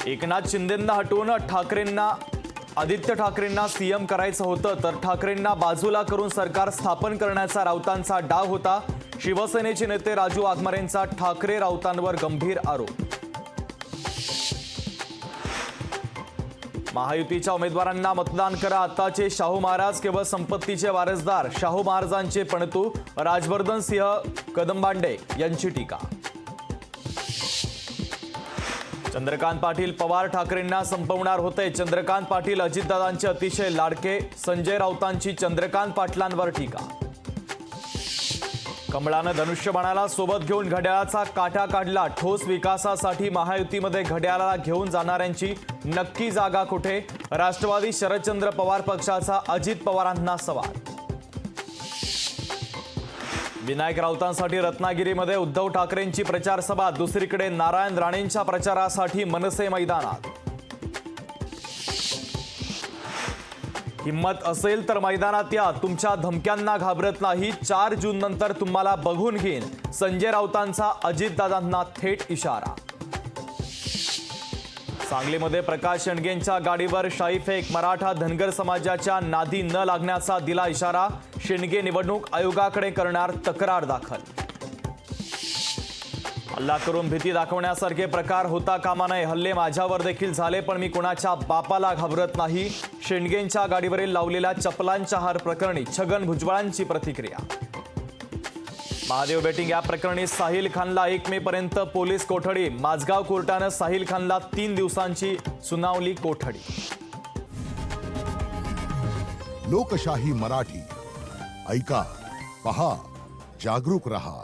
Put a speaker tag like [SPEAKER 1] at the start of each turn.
[SPEAKER 1] एकनाथ शिंदेंना हटवून आदित्य ठाकरेंना सीएम करायचं होतं, तर ठाकरेंना बाजूला करून सरकार स्थापन करण्याचा राऊतांचा डाव होता. शिवसेनेचे नेते राजू वाघमारेंचा ठाकरे राऊतांवर गंभीर आरोप. महायुतीच्या उमेदवारांना मतदान करा, आताचे शाहू महाराज केवळ संपत्तीचे वारसदार. शाहू महाराजांचे पणतू राजवर्धन सिंह कदमबांडे यांची टीका. चंद्रकांत पाटील पवार ठाकरेंना संपवणार होते. चंद्रकांत पाटील अजितदादांचे अतिशय लाडके. संजय राऊतांची चंद्रकांत पाटलांवर टीका. कमळानं धनुष्यबाणाला सोबत घेऊन घड्याळाचा काटा काढला. ठोस विकासासाठी महायुतीमध्ये घड्याळाला घेऊन जाणाऱ्यांची नक्की जागा कुठे? राष्ट्रवादी शरदचंद्र पवार पक्षाचा अजित पवारांना सवाल. विनायक राऊतांसाठी रत्नागिरीमध्ये उद्धव ठाकरेंची प्रचार सभा. दुसरीकडे नारायण राणेंच्या प्रचारासाठी मनसे मैदानात. हिम्मत असेल तर मैदानात या, तुमच्या धमक्यांना घाबरत नाही. 4 जून नंतर तुम्हाला बघून घेईन. संजय राऊतांचा अजितदादांना थेट इशारा. सांगलीमध्ये प्रकाश शेंडगेंच्या गाडीवर शाईफेक. मराठा धनगर समाजाच्या नादी न लागण्याचा दिला इशारा. शेंडगे निवडणूक आयोगाकडे करणार तक्रार दाखल. हल्ला करून भीती दाखवण्यासारखे प्रकार होता कामा नये. हल्ले माझ्यावर देखील झाले, पण मी कोणाच्या बापाला घाबरत नाही. शेंडगेंच्या गाडीवरील लावलेल्या चपलांच्या हार प्रकरणी छगन भुजबळांची प्रतिक्रिया. महादेव बेटिंग ॲप प्रकरणी साहिल खानला 1 मे पर्यंत पोलीस कोठडी. माझगाव कोर्टानं साहिल खानला 3 दिवसांची सुनावली कोठडी.
[SPEAKER 2] लोकशाही मराठी ऐका, पहा, जागरूक रहा.